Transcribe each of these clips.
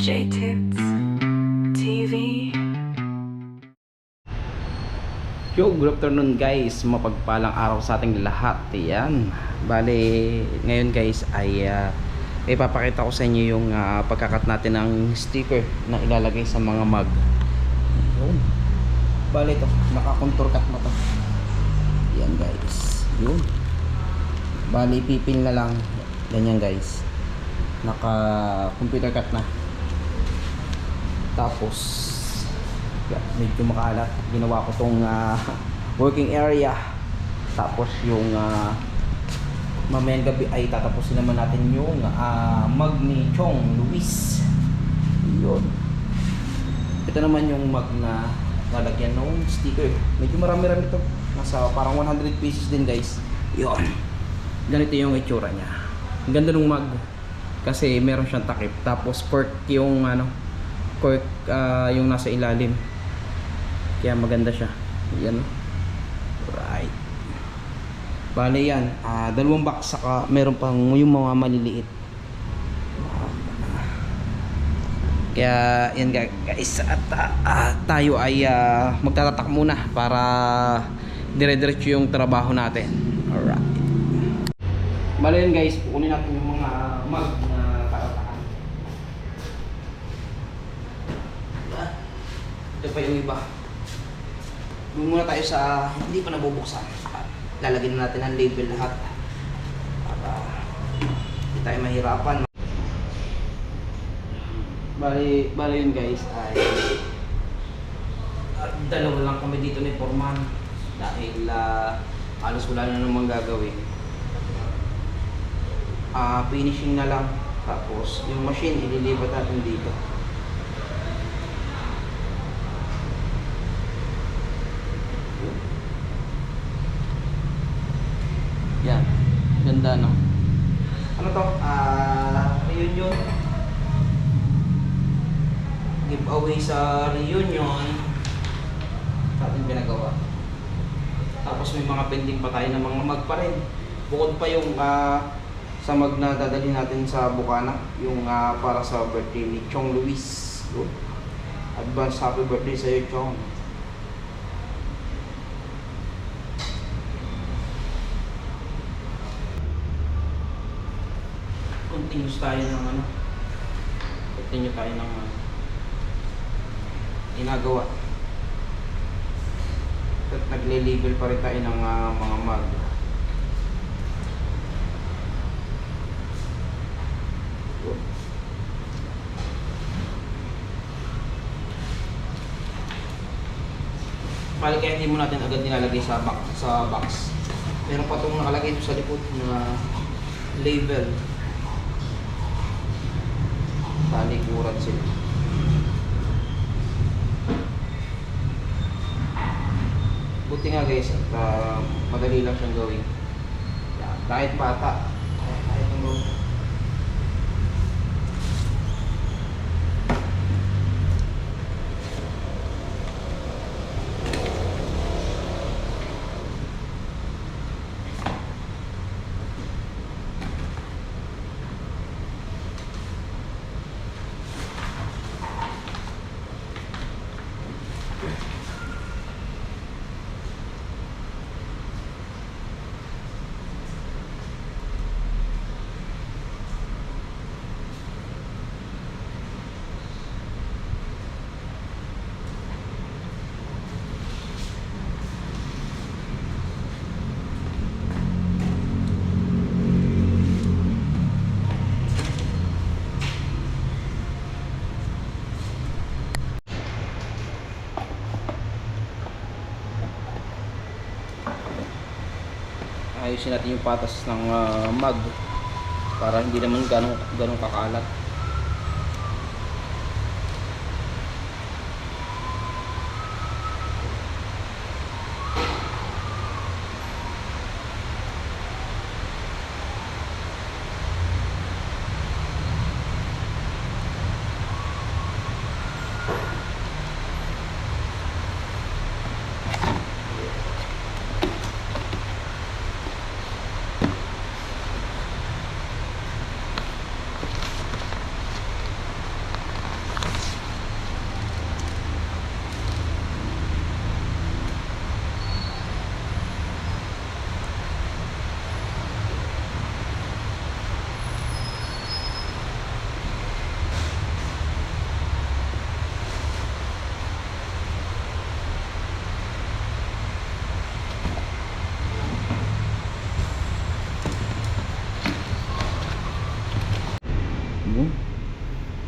J-Tips TV. Yo, good afternoon guys. Mapagpalang araw sa ating lahat. Yan. Bale, ngayon guys ay ipapakita ko sa inyo yung pagkakat natin ng sticker na ilalagay sa mga mug. Yun. Bale ito, naka-contour cut mo to. Yan guys. Yun. Bale, pipil na lang. Ganyan guys. Naka-computer cut na. Tapos medyo makalat, ginawa ko tong working area. Tapos yung mamayang gabi ay tatapusin naman natin yung mug ni Chong Luis. Yun. Ito naman yung mug na lalagyan ng sticker. Medyo marami-rami ito, nasa parang 100 pieces din guys. Yun. Ganito yung itsura niya. Ang ganda ng mug kasi meron siyang takip. Tapos cork yung cork yung nasa ilalim, kaya maganda siya. Yan. Right. Bale yan, dalawang box, saka meron pang yung mga maliliit. Kaya yan guys, at tayo ay magtatatak muna para dire-diretso yung trabaho natin. Alright. Bale yan guys, kukunin natin yung mga mug na tatatakan. Ito pa yung iba. Doon muna tayo sa hindi pa nabubuksan. Lalagyan natin ang label lahat para hindi tayo mahirapan. Bali yun guys ay dalawa lang kami dito ni Foreman dahil halos wala na namang gagawin. Finishing na lang, tapos yung machine ililipat natin dito. Yan, ganda no. Ano to? Reunion. Giveaway sa reunion sa ating pinagawa. Tapos may mga pending pa tayo ng mga mug pa rin. Bukod pa yung sa mug na dadalhin natin sa Bukana, yung para sa birthday ni Chong Luis. Advance happy birthday sa iyo, Chong. Continuous tayo ng continue tayo ng ginagawa. At nagle-label pa rin tayo ng mga mug. Bali, kaya hindi mo natin agad nilalagay sa box. Meron pa itong nakalagay ito sa likod na label. Talikuran sila. Buti nga guys at madali lang siyang gawin. Kahit bata, kahit ang gawin. Ayusin natin yung patas ng mug para hindi naman ganong kakalat.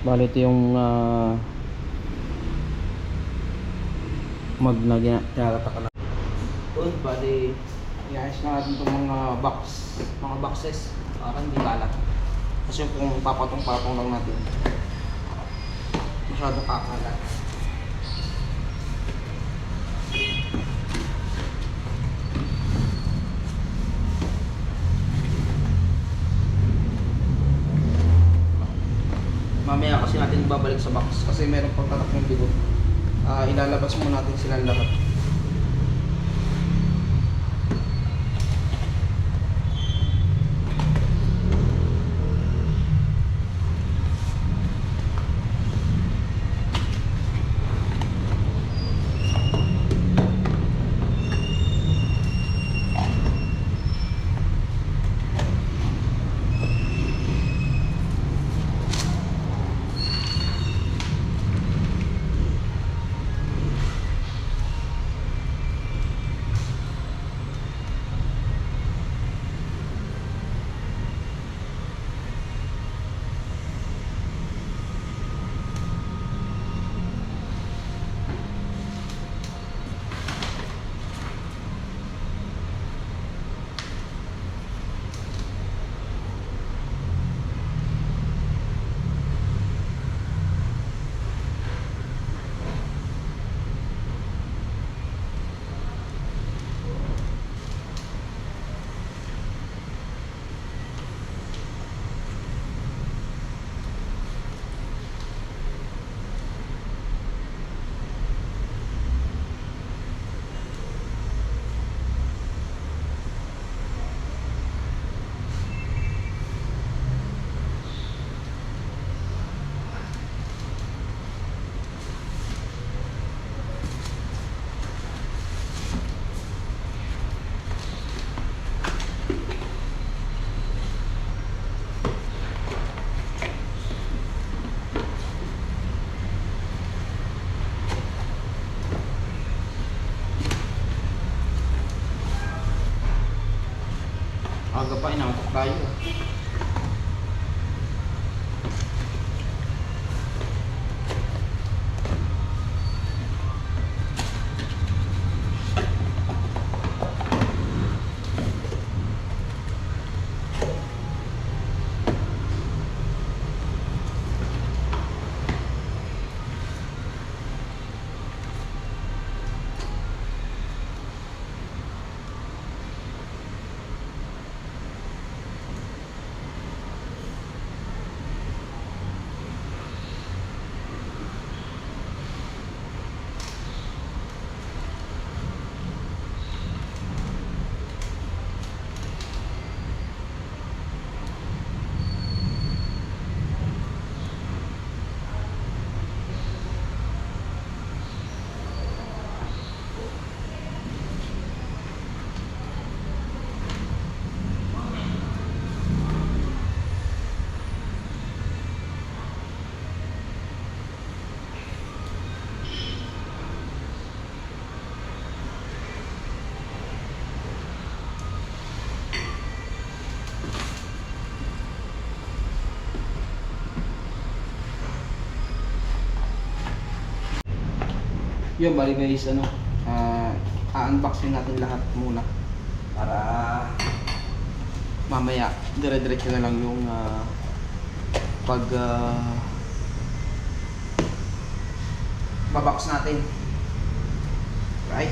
Bali ito yung mag na tinatatakan na. Doon, bali i-ayos na natin itong mga boxes para hindi kalat. Kasi kung papatong-patong lang natin, masyado kakalat. Mamaya kasi natin babalik sa box kasi meron pang tatak ng bigot. Ilalabas muna natin silang lahat. Aga pa, inantok tayo. Yun, bali guys, unboxing natin lahat muna para mamaya dire-diretso na lang yung babox natin, right?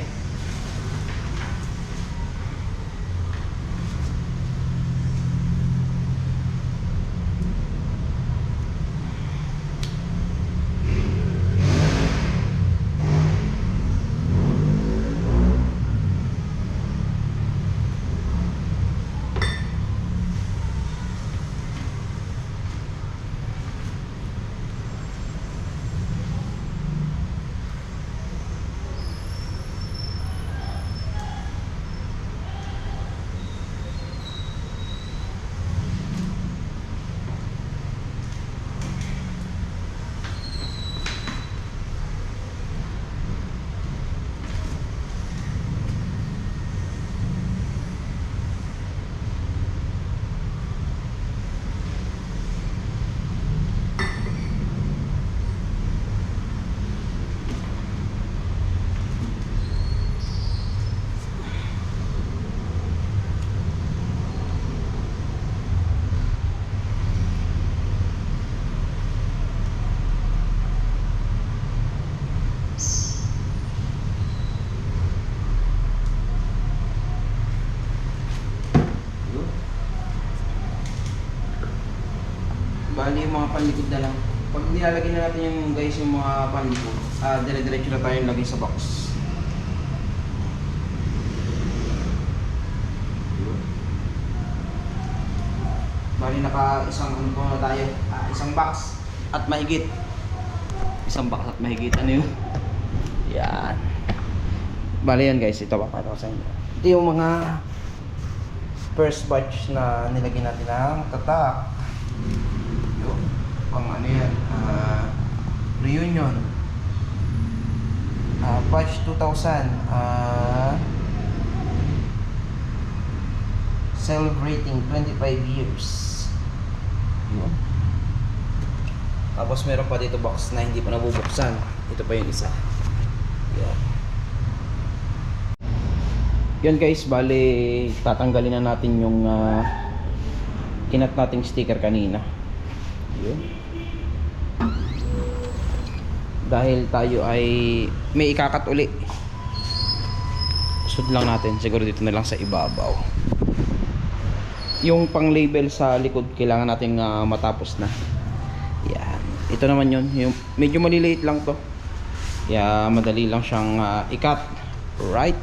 Bali yung mga panlikod na lang. Pag nilalagay na natin yung guys yung mga panlikod, dire-diretso na tayo lagay sa box. Bali naka isang ano pa na tayo, isang box at mahigit. Isang box at mahigit. Ano yun? Yan. Bali yan guys, ito papakita ko sa inyo. Ito yung mga first batch na nilagyan natin ng tatak. Yun. Pang ano yan, reunion. Batch 2000. Celebrating 25 years. Yun. Tapos meron pa dito box na hindi pa nabubuksan. Ito pa yung isa. Yan. Yan guys, bali tatanggalin na natin yung kinat nating sticker kanina. Yun. Dahil tayo ay may ikakat uli. Sud lang natin, siguro dito na lang sa ibabaw. Yung pang label sa likod kailangan nating matapos na. Yan. Ito naman yun, yung medyo maliliit lang to. Kaya madali lang siyang ikat. Right?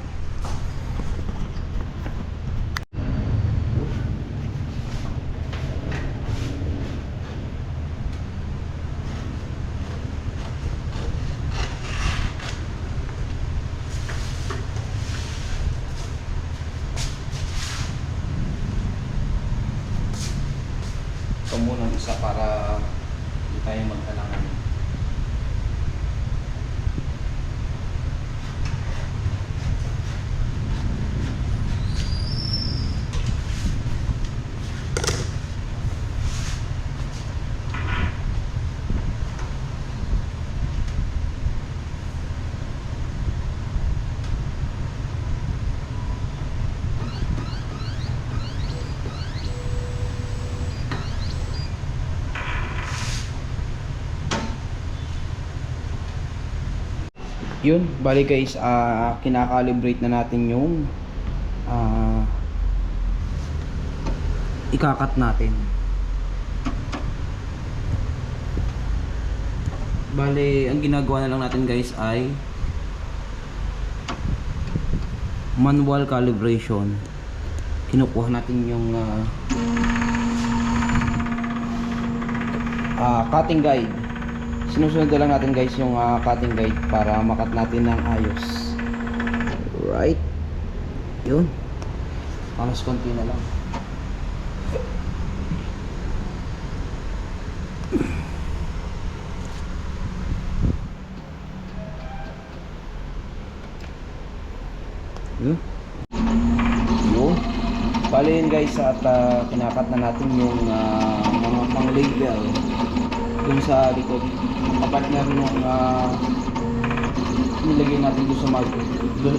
Ito muna ang isa para hindi tayo magkalangan. Yun, bali guys, kinakalibrate na natin yung ikakat natin. Bali, ang ginagawa na lang natin guys ay manual calibration. Kinukuha natin yung cutting guide. Sinusunod na lang natin guys yung cutting guide para makat natin ng ayos. Right? Yun. Panos konti na lang. Yun. Yun. Bali yun guys at kinakat na natin yung mga pang label dun sa likod. Kapartner nung nilagay natin doon sa mag.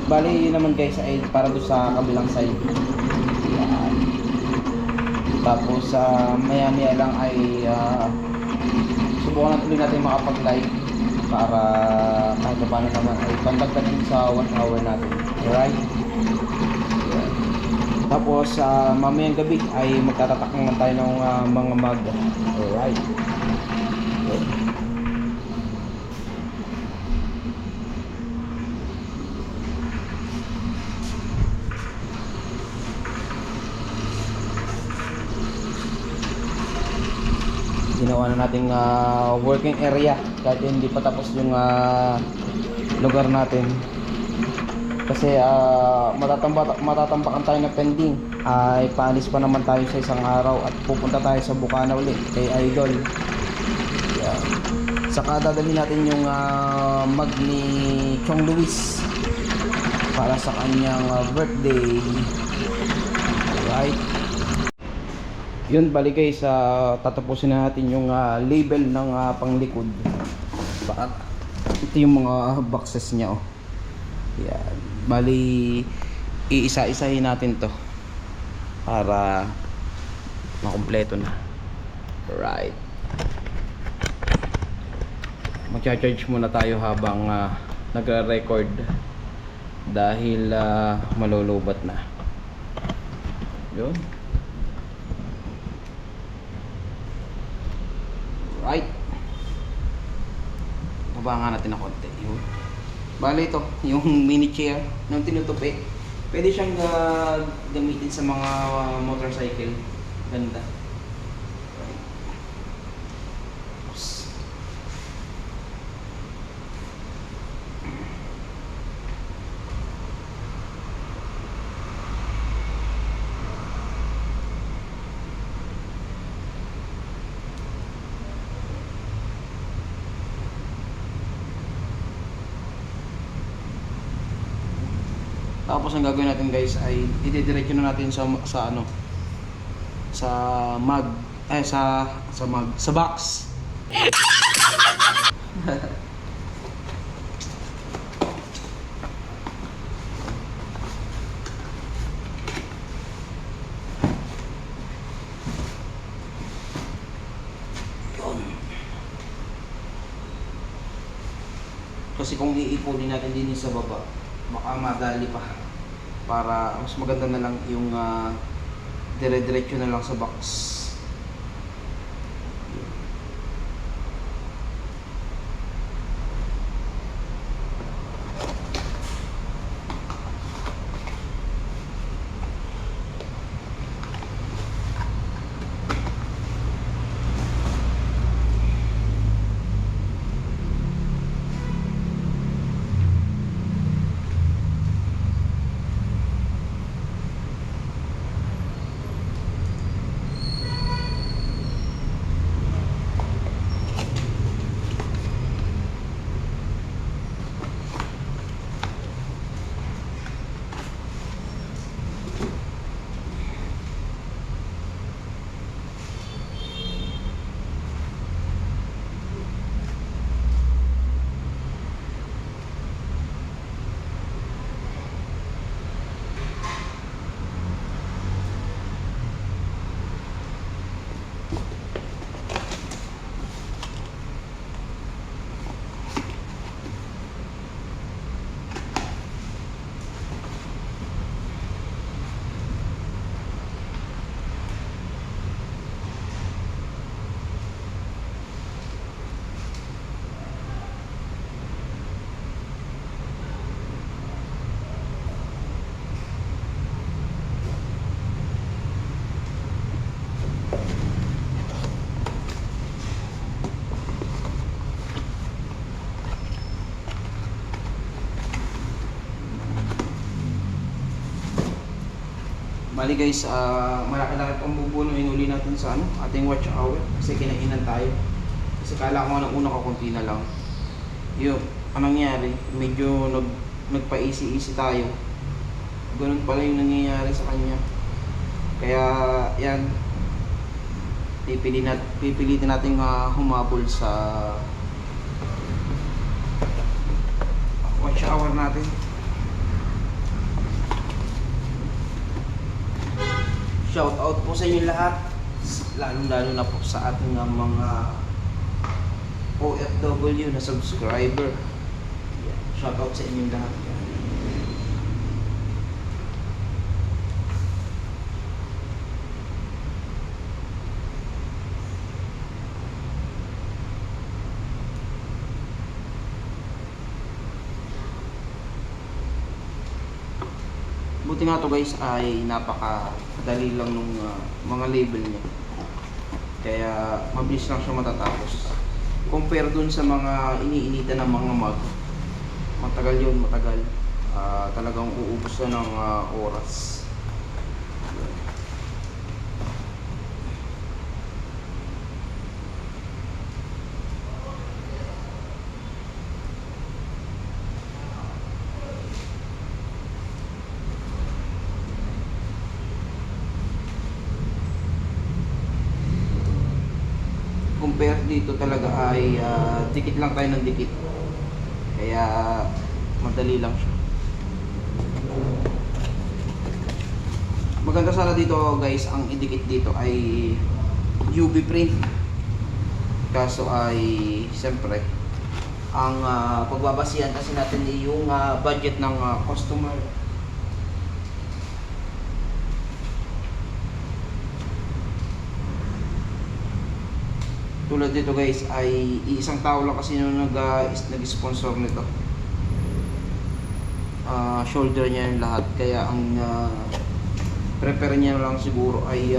Bali yun naman guys ay para doon sa kabilang side. Yan. Tapos maya maya lang ay subukan natin natin makapag-live para kahit paano naman ay pandagdag din sa 1 hour natin. Alright? Yan. Tapos mamayang gabi ay magtatatak naman tayo ng mga mag. Alright? Okay. Ginawa na nating working area kahit hindi pa tapos yung lugar natin kasi matatambakan tayo na pending ay paalis pa naman tayo sa isang araw at pupunta tayo sa Bukana ulit kay Idol. Yan. Saka dadali natin yung mag ni Chong Luis para sa kanyang birthday. Alright. Yun, bali guys, tatapusin na natin yung label ng panglikod. Ito yung mga boxes niya, oh. Yan. Bali, iisa-isahin natin to para makumpleto na. Right. Mag-charge muna tayo habang nagre-record dahil malulubat na. Yun. baba nga natin ng konti. Yun. Bale ito, yung mini chair ng tinutupi. Pwede siyang gamitin sa mga motorcycle. Ganda. Tapos ang gagawin natin guys ay ididiretso na natin sa ano sa mag sa mag sa box. Yun. Kasi kung iipunin natin din sa baba, baka madali pa. Para mas maganda na lang yung dire-diretso na lang sa box. Bali guys, malaki-laki pang bubunuin uli natin sa ating watch hour kasi kinainan tayo. Kasi kala ko nang una ko konti na lang. Yun, anong nangyari? Medyo nagpa-easy-easy tayo. Ganun pala yung nangyayari sa kanya. Kaya yan, pipilitin natin humabol sa watch hour natin. Shout out po sa inyo lahat, lalo na po sa ating mga OFW na subscriber. Shout out sa inyo lahat. Buti nga to guys ay napakadali lang nung mga label niya. Kaya mabilis lang siya matatapos. Compare dun sa mga iniinitan ng mga mag. Matagal yun, matagal. Talagang uubos na ng oras. Compare dito talaga ay dikit lang tayo ng dikit, kaya madali lang siya. Maganda sana dito guys, ang idikit dito ay UV print, kaso ay siyempre ang pagbabasihan kasi natin ay yung budget ng customer. tulad dito guys ay isang tao lang kasi yung nag-sponsor nito. Shoulder niya yung lahat, kaya ang prepare niya lang siguro ay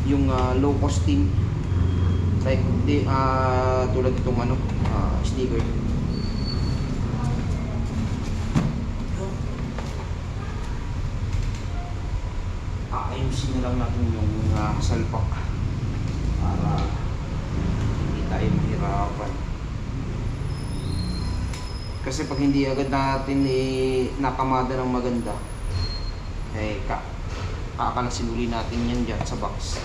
yung low cost team like tulad itong sticker. Ayusin na lang natin yung salpak para hindi tayo mahirapan. Kasi pag hindi agad natin nakamada ng maganda, kakalasin uli natin yan dyan sa box.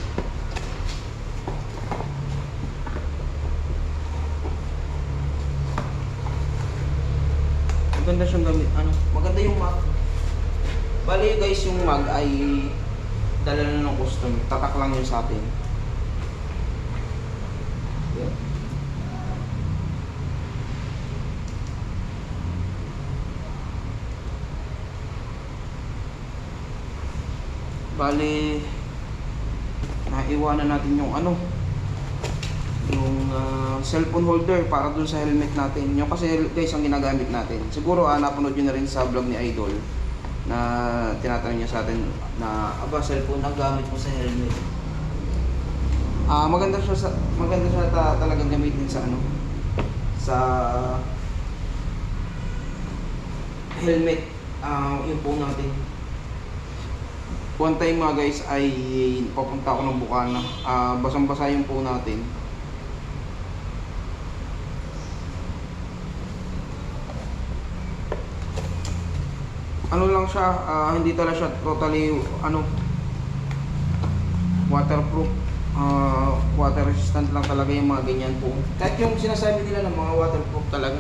Maganda siyang gamit. Maganda yung mag. Bali guys, yung mag ay dala na ng custom. Tatak lang yun sa atin. Yan. Bali, naiwanan natin yung cellphone holder para dun sa helmet natin. Yung kasi guys ang ginagamit natin. Siguro napanood nyo na rin sa vlog ni Idol na tinatanong niya sa atin na cellphone ang gamit mo sa helmet. Maganda siya talagang gamitin sa sa helmet. Yung phone natin. One time mga guys ay papunta ako ng Bukana. Basang-basa yung phone natin. Lang siya, hindi talaga siya totally waterproof. Water resistant lang talaga yung mga ganyan phone. Kahit yung sinasabi nila ng mga waterproof talaga.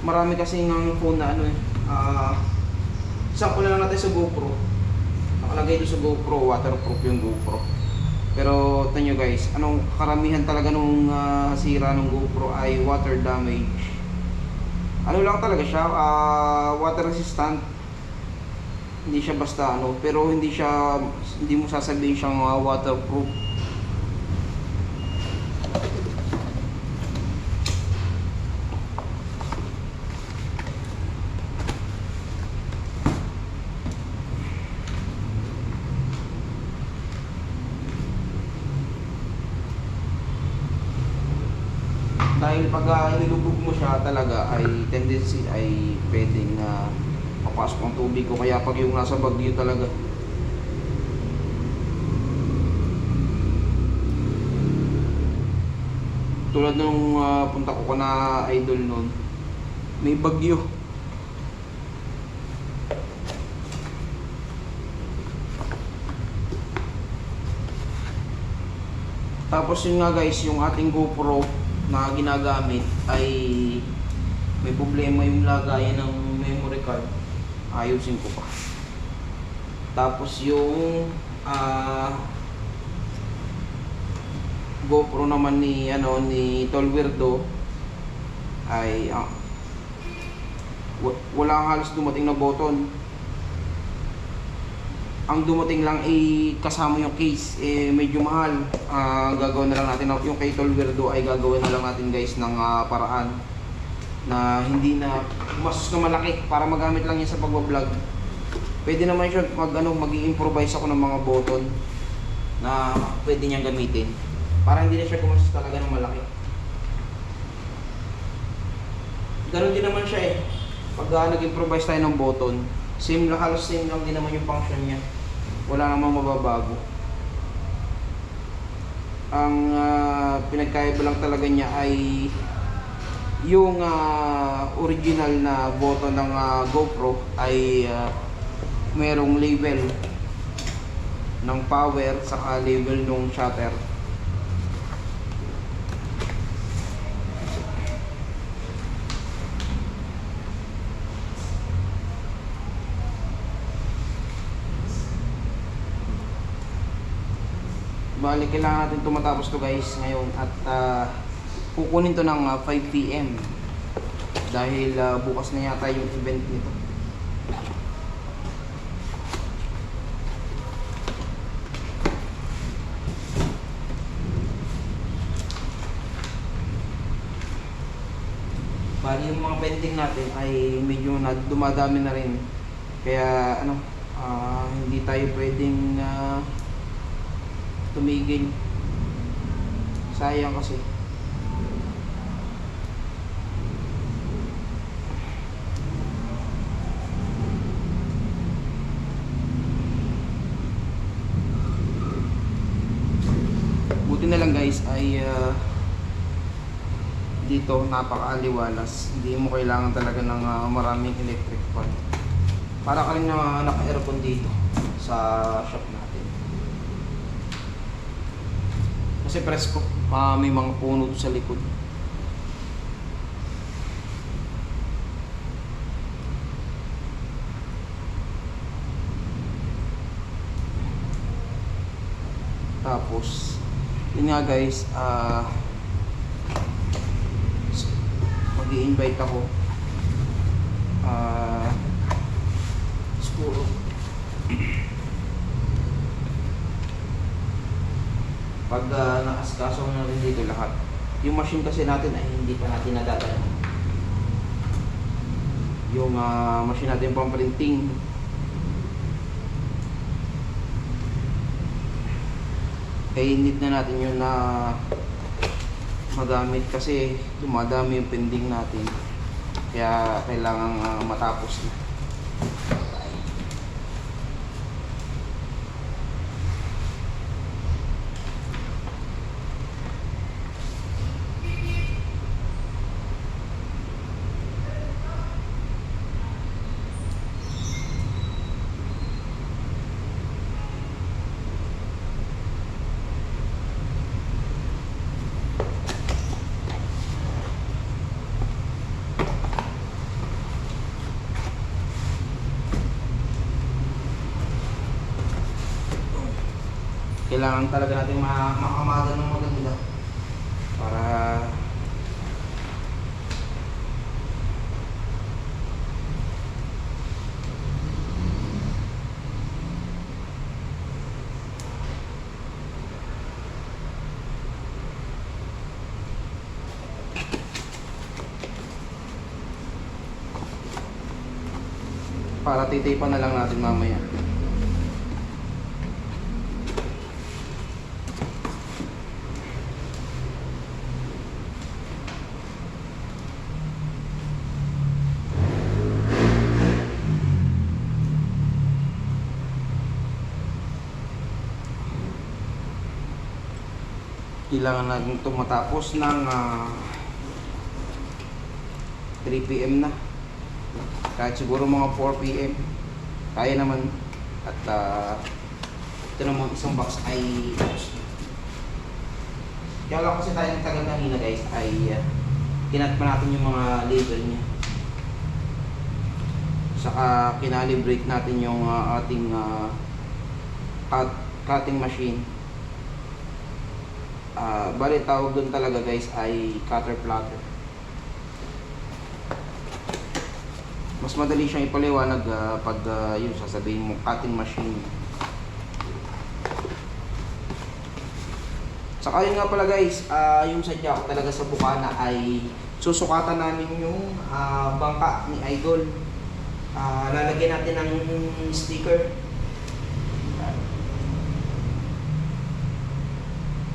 Marami kasi ng phone na sample na lang natin sa GoPro. Nakalagay doon sa GoPro, waterproof yung GoPro. Pero ito nyo guys, karamihan talaga nung sira ng GoPro ay water damage. Lang talaga siya, water resistant. Hindi siya basta pero hindi mo sasabihin siyang waterproof. Dahil pag nilubog mo siya talaga ay tendency ay pwedeng papasok ang tubig ko, kaya pag yung nasa bagyo talaga tulad nung punta ko na Idol noon, may bagyo. Tapos yun nga guys, yung ating GoPro na ginagamit ay may problema yung lagayan ng memory card. Ayusin ko pa. Tapos yung GoPro naman ni Tol Weirdo ay wala halos dumating na button. Ang dumating lang ay kasama yung case, medyo mahal. Gagawin na lang natin yung kay Tol Weirdo ay gagawin na lang natin guys ng paraan na hindi na mas na malaki para magamit lang yan sa pagbablog. Pwede naman siya mag-i-improvise ako ng mga button na pwede niyang gamitin para hindi na siya gumastos talaga ng malaki. Ganun din naman siya pag nag-improvise tayo ng button, halos same lang din naman yung function niya. Wala namang mababago. Ang pinagkaiba lang talaga niya ay yung original na button ng GoPro ay merong label ng power saka label ng shutter. Bali, kailangan natin tumatapos to guys ngayon at kukunin to ng 5 PM dahil bukas na yata yung event nito. Bali yung mga pending natin ay medyo dumadami na rin. Kaya ano, hindi tayo pwedeng tumigil. Sayang kasi. Buti na lang guys ay dito napakaaliwalas. Hindi mo kailangan talaga ng maraming electric fan. Para ka rin naka-aircon dito sa shop natin. Kasi presko, may mga puno sa likod. Tapos, yun nga guys, mag-i-invite ako. Siguro pag nakaskaso na rin dito lahat, yung machine kasi natin ay hindi pa natin nadadala. Yung machine natin pang printing, eh need na natin yun na magamit kasi dumadami yung pending natin, kaya kailangan matapos na. Kailangan talaga natin makamaga ng maganda para titipan na lang natin mamaya. Kailangan natin ito matapos ng 3 PM na. Kahit siguro mga 4 PM. Kaya naman. At ito namang isang box ay tapos na. Kaya lang kasi tayo nagtagal kanina guys ay kinat pa natin yung mga label niya. Saka kinalibrate natin yung ating cutting machine. Bali tawag doon talaga guys ay cutter plotter. Mas madali siyang ipaliwanag pag yun sasabihin mo cutting machine. Saka yun nga pala guys, yung sadya ko talaga sa bukana ay susukatan namin yung bangka ni Idol. Lalagyan natin ng sticker.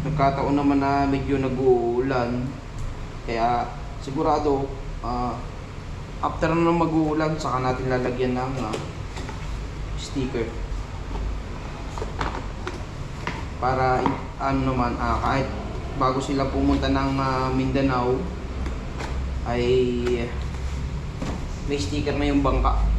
Nagkataon naman na medyo nag-uulan, kaya sigurado after na mag-uulan saka natin lalagyan ng sticker para ano naman kahit bago sila pumunta ng Mindanao ay may sticker na yung bangka.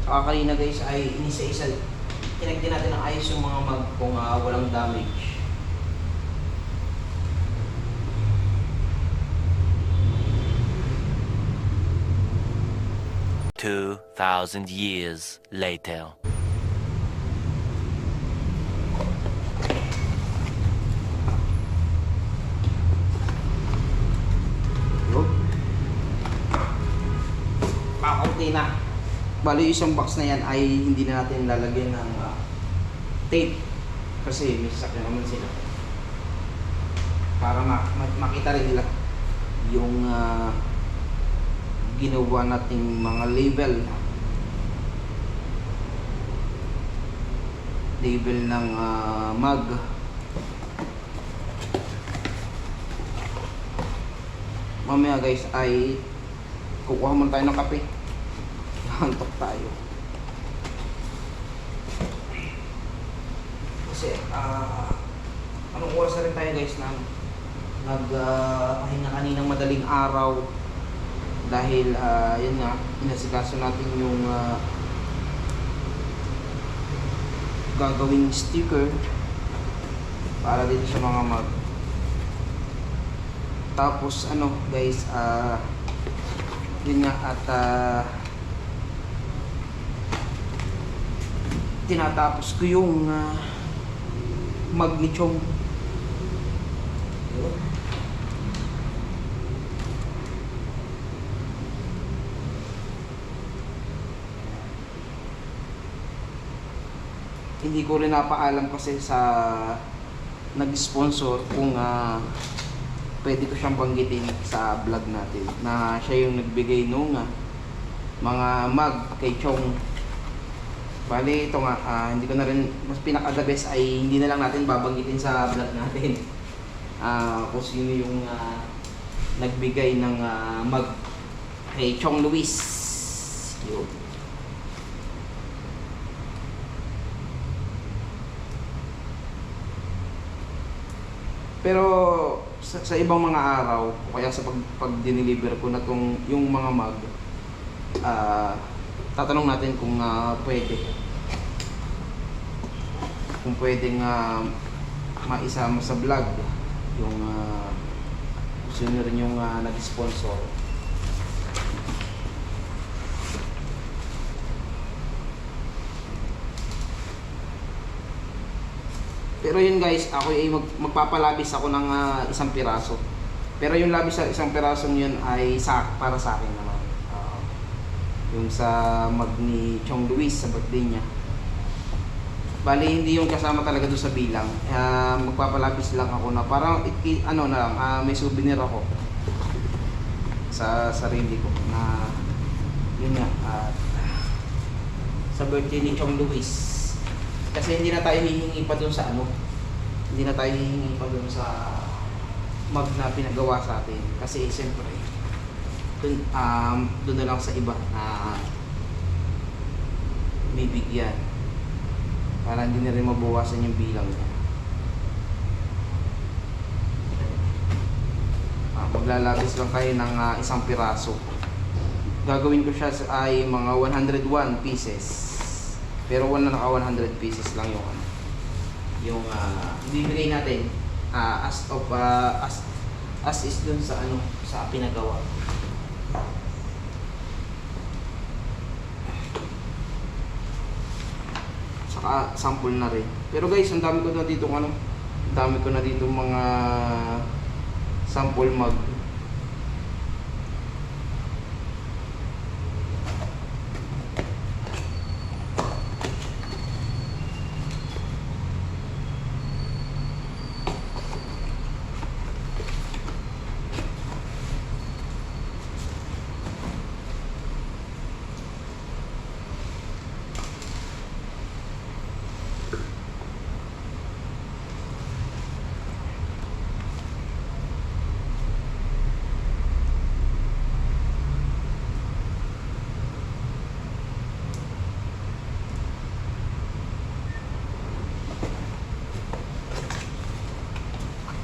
Saka kanina guys ay inisa-isa kinagdi natin ng ayos yung mga mag kung walang damage. 2,000 years later. Yun. Okay na. Bali, isang box na yan ay hindi na natin lalagyan ng tape. Kasi may sasakyan naman sila. Para makita rin nila yung ginawa nating mga label ng mug. Mamaya guys ay kukuha muna tayo ng kape. Hantok tayo kasi anong oras na rin tayo guys na nagpahinga kaninang madaling araw dahil yun nga, inasikaso natin yung gagawing sticker para dito sa mga mug. Tapos ano guys, yun nga at tinatapos ko yung mug ni Chong. Hindi ko rin napaalam kasi sa nag-sponsor kung pwede ko siyang banggitin sa vlog natin na siya yung nagbigay nung mga mug kay Chong. Bali ito nga, hindi ko na rin, mas pinaka-the best ay hindi na lang natin babanggitin sa vlog natin kung sino yung nagbigay ng mug kay Chong Luis. Yun. Pero sa ibang mga araw o kaya sa pag dineliver ko na yung mga mug, tatanong natin kung pwedeng maisama sa vlog yung sino rin yung nag-sponsor. Pero yun guys, ako ay magpapalabis ako ng isang piraso. Pero yung labis sa isang piraso yun ay para sa akin naman. Yung sa mug ni Chong Luis sa birthday niya. Bali hindi yung kasama talaga doon sa bilang. Magpapalabis lang ako na parang ano na lang, may souvenir ako sa sarili ko na yun nga sa birthday ni Chong Luis. Kasi hindi na tayo hihingi pa doon sa hindi na tayo hihingi pa doon sa mug na pinagawa sa atin. Kasi siyempre, doon na lang sa iba na may bigyan. Para hindi na rin mabawasan yung bilang niya. Maglalabis lang kayo ng isang piraso. Gagawin ko siya ay mga 101 pieces. Pero wala naka 100 pieces lang yung bibigay natin as is dun sa sa pinagawa. Saka sample na rin. Pero guys, ang dami ko na dito mga sample mug.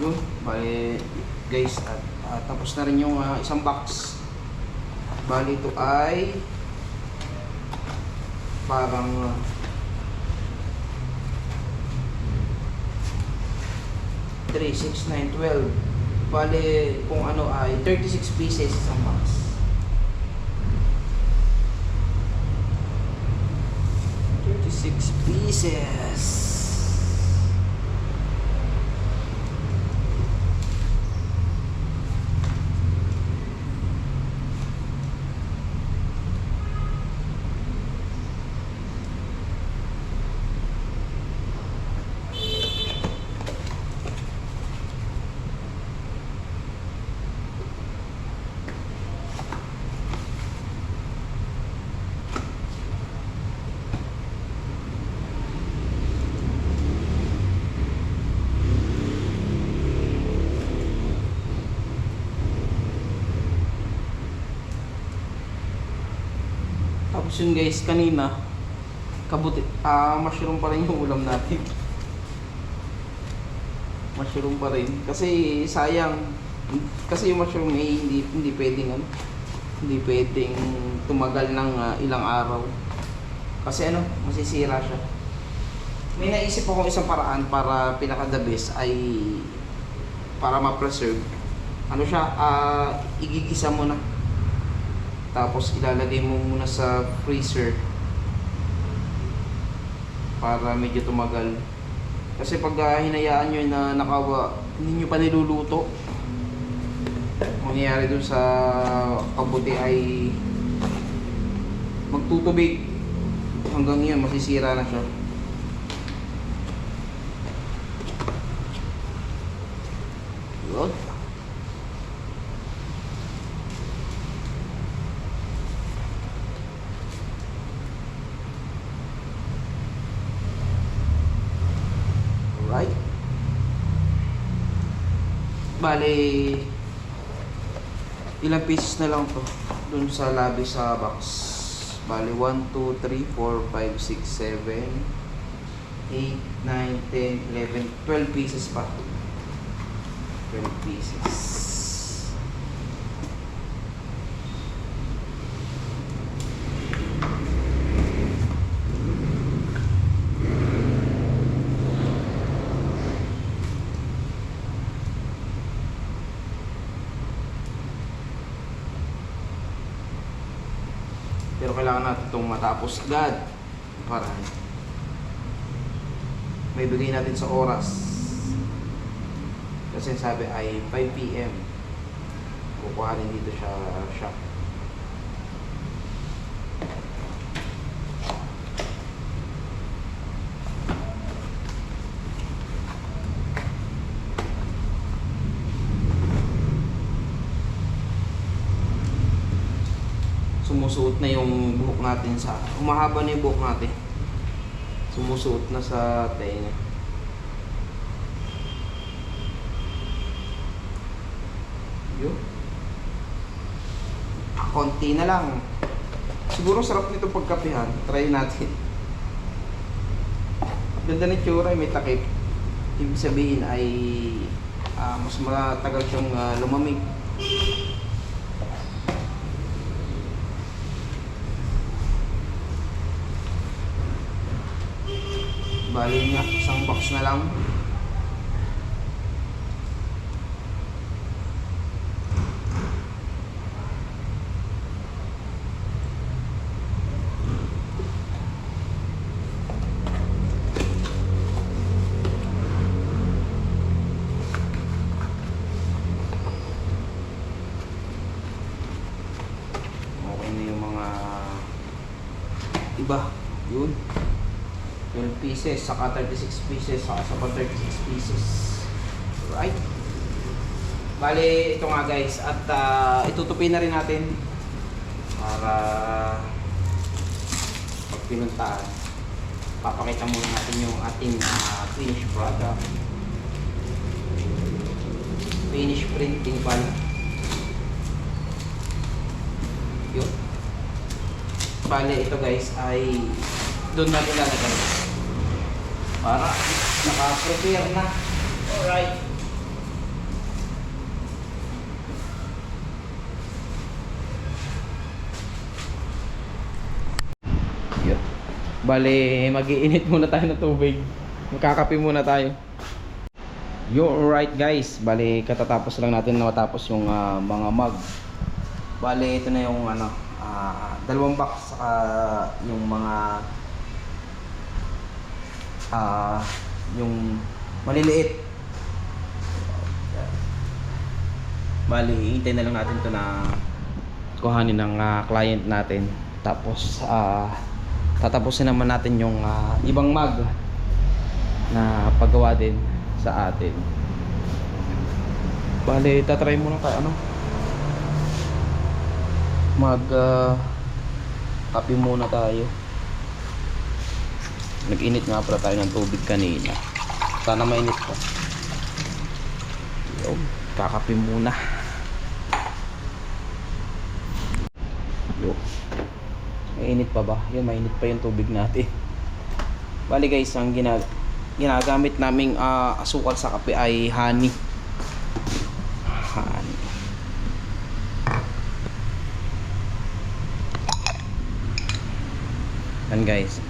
Yun, bali guys, at tapos na rin yung isang box. Bali ito ay parang 3, 6, 9, 12. Bali kung ay 36 pieces isang box. 6 pieces. Tapos yun guys, kanina mushroom pa rin yung ulam natin. Mushroom pa rin kasi sayang, kasi yung mushroom ay hindi pwedeng hindi pwedeng tumagal ng ilang araw kasi masisira siya. May naisip akong isang paraan para pinaka the best ay para ma-preserve. Igigisa mo na. Tapos ilalagay mo muna sa freezer para medyo tumagal. Kasi pag hinayaan nyo na hindi nyo pa niluluto, mangyayari dun sa kabuti ay magtutubig. Hanggang yun, masisira na siya. Yun. Right. Bale, ilang pieces na lang to dun sa labi sa box. Bale, 1, 2, 3, 4, 5, 6, 7, 8, 9, 10, 11, 12 pieces pa. 12 pieces. Pero kailangan natin itong matapos agad para may bigay natin sa oras. Kasi sabi ay 5 PM kukuhanin dito siya shop. Sumusuot na yung buhok natin humahaba na yung buhok natin. Sumusuot na sa tenga. Yun. Konti na lang. Siguro sarap nito pagkapihan. Try natin. Ganda ng tsura, may takip. Ibig sabihin ay mas matagal siyang lumamig. Bali nga, isang box na lang. Okay na yung mga iba. Yun. 12 pieces, saka 36 pieces, saka 36 pieces. Right? Bale, ito nga guys. At itutupin na rin natin para pag pinuntaan, papakita muna natin yung ating finished product. Finish printing pala. Yun. Bale, ito guys ay doon natin lalagay para naka-prepare na. Alright. Yun. Bale, mag-iinit muna tayo ng tubig. Magkakape muna tayo. Yo, alright guys. Bale, katatapos lang natin na matapos yung mga mug. Bale, ito na yung dalawang box yung mga yung maliliit. Bali, hihintay na lang natin to na kuhanin ng client natin. Tapos tatapusin naman natin yung ibang mag na paggawa din sa atin. Bali, tatry muna tayo kape muna tayo. Nag-init nga pala tayo ng tubig kanina. Sana mainit pa. Yun, kakape muna. Yun. Mainit pa ba? Yun, mainit pa yung tubig natin. Bali guys, ang ginagamit naming asukal sa kape ay honey. Honey. Yan guys.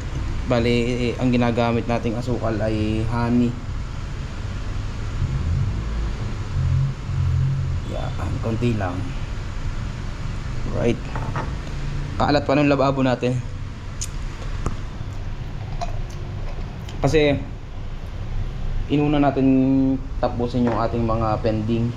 Bali, ang ginagamit nating asukal ay honey. Yan, konti lang. Right. Kaalat pa ng lababo natin. Kasi inuna natin tapusin yung ating mga pending.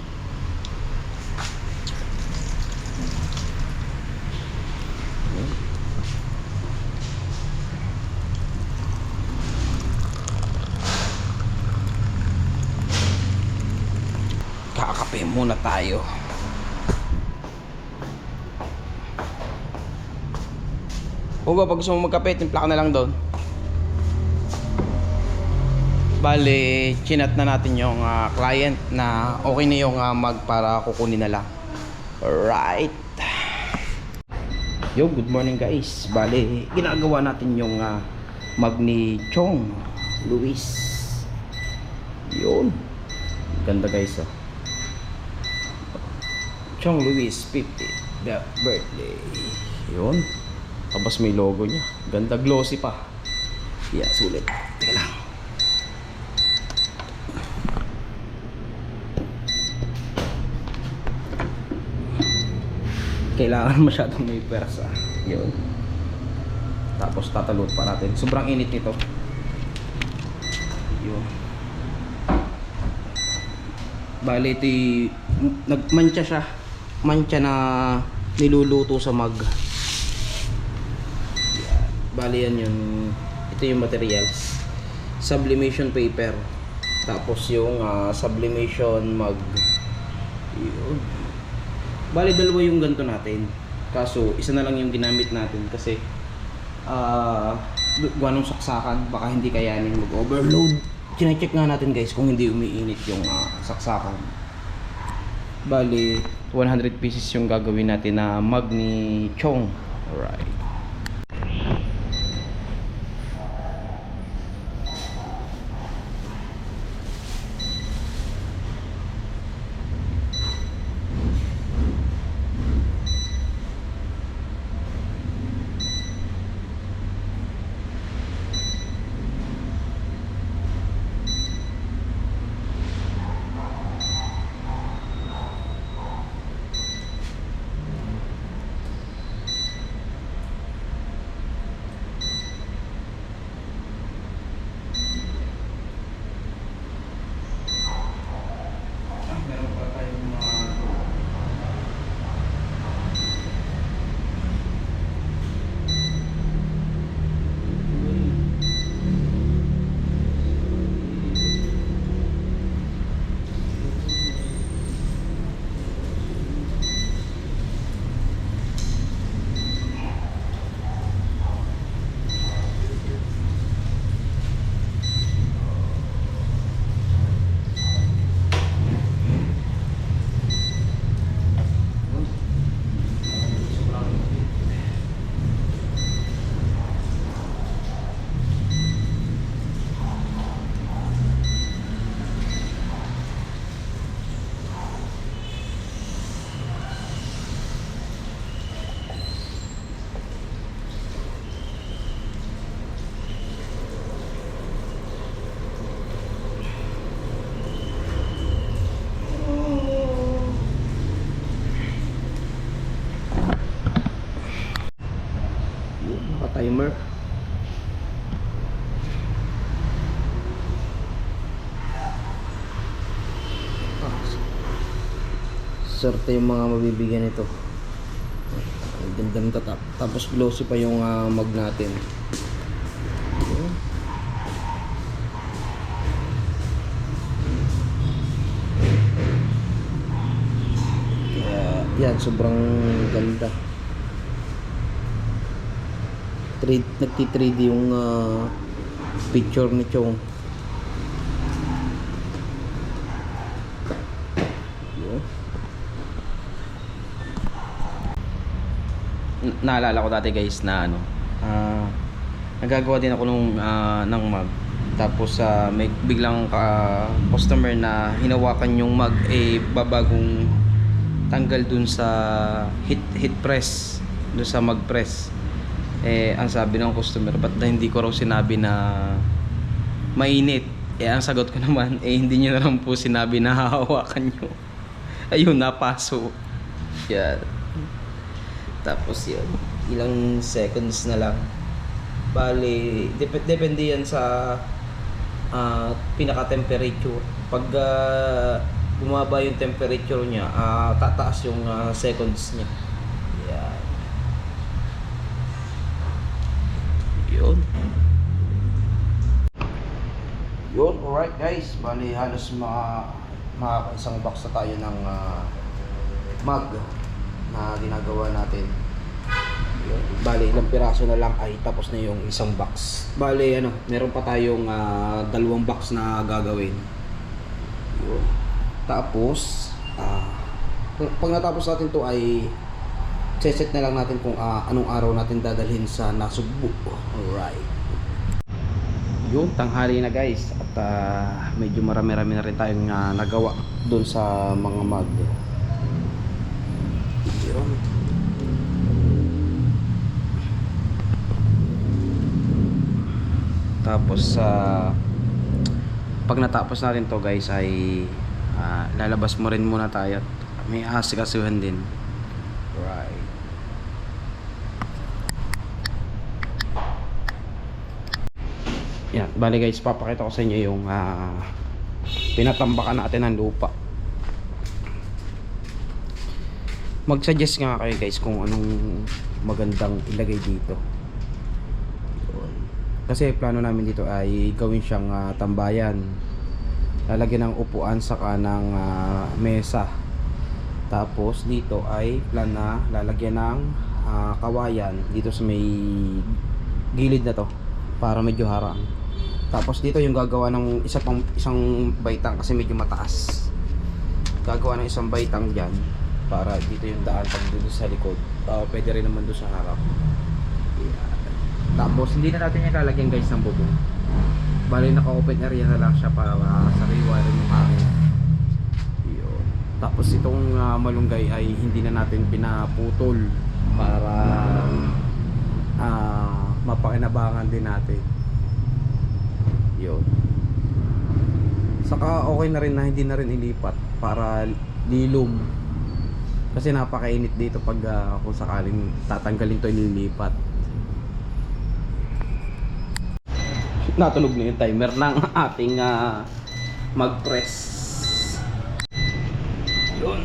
Kakape muna tayo. O ba, pag gusto mo magkape, timpla ka na lang doon. Bale, chinat na natin yung client na okay na yung mag para kukunin na lang. Alright. Yo, good morning guys. Bale, ginagawa natin yung mag ni Chong Luis. Yun. Ganda guys oh. Chong Luis 50th birthday. Yun. Tapos may logo niya. Ganda, glossy pa. Yeah, sulit. Teka lang. Kailangan masyadong may persa. Yun. Tapos tatalot pa natin. Sobrang init nito. Yun. Bali, nagmantsa siya. Mantsa na niluluto sa mag. Bali yan yun. Ito yung materials. Sublimation paper. Tapos yung sublimation mug. Yun. Bali dalawa yung ganito natin. Kaso isa na lang yung ginamit natin kasi ganong saksakan. Baka hindi kayanin mag-overload. Chine-check nga natin guys kung hindi umiinit yung saksakan. Bali 100 pieces yung gagawin natin na mug ni Chong. Alright. Timer. Swerte yung mga mabibigyan nito. Ang ganda ng tatak. Tapos glossy pa yung mug natin. Yun. Kaya, yan, sobrang ganda. Nagti-3D yung picture ni Chong. Yun. Naalala ko dati guys na nagagawa din ako ng mug. Tapos may biglang customer na hinawakan yung mug babagong tanggal dun sa heat press, dun sa mug press. Ang sabi ng customer, ba't na hindi ko raw sinabi na mainit? Ang sagot ko naman, hindi nyo na lang po sinabi na hahawakan nyo. Ayun, napaso. Yan. Tapos yun, ilang seconds na lang. Bali, depende yan sa pinaka-temperature. Pag bumaba yung temperature niya, tataas yung seconds niya. Yan. Yun. Yun, alright guys. Bali, halos isang box na tayo ng mug na ginagawa natin. Yun. Bali, ilang piraso na lang ay tapos na yung isang box. Bali, meron pa tayong 2 box na gagawin. Yun. Tapos, pag natapos natin to ay set na lang natin kung anong araw natin dadalhin sa Nasugbu. Alright. Yun, tanghali na guys. At medyo marami-rami na rin tayong nagawa doon sa mga mug. Yun. Tapos pag natapos natin to guys ay lalabas mo rin muna tayo at may asikasuhan din. Right. Yan, bali guys, papakita ko sa inyo yung pinatambakan natin ng lupa. Mag-suggest nga kayo guys kung anong magandang ilagay dito. Yun. Kasi plano namin dito ay gawin siyang tambayan. Lalagyan ng upuan saka ng mesa. Tapos dito ay plan na lalagyan ng kawayan dito sa may gilid na to para medyo harang. Tapos dito yung gagawa ng isang baitang kasi medyo mataas. Gagawa ng isang baitang diyan para dito yung daan pag dito sa likod. Pwede rin naman doon sa harap. Yeah. Tapos hindi na natin yung lalagyan guys ng bubong. Bali naka-open area na lang siya para sa rewiring yung hangin. Yun. Tapos itong malunggay ay hindi na natin pinaputol para mapakinabangan din natin. Yun. Saka okay na rin na hindi na rin ilipat para lilom. Kasi napakainit dito pag kung sakaling tatanggalin to ililipat. Natulog na yung timer ng ating mag-press. Yun.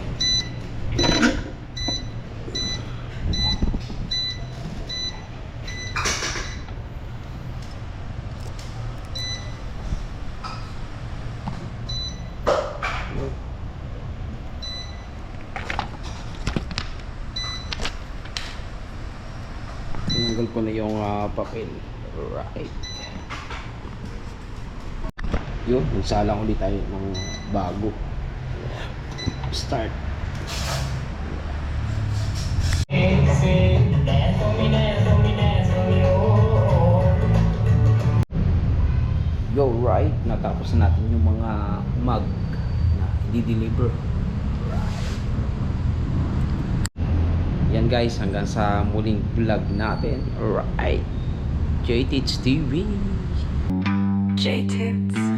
Tinanggal ko na yung papel. Right. Yun, nagsalang ulit tayo ng bago. Start. Go right. Natapos na natin yung mga mug na i-deliver. Right. Yan guys, hanggang sa muling vlog natin. Right. JTits TV. J-Tips.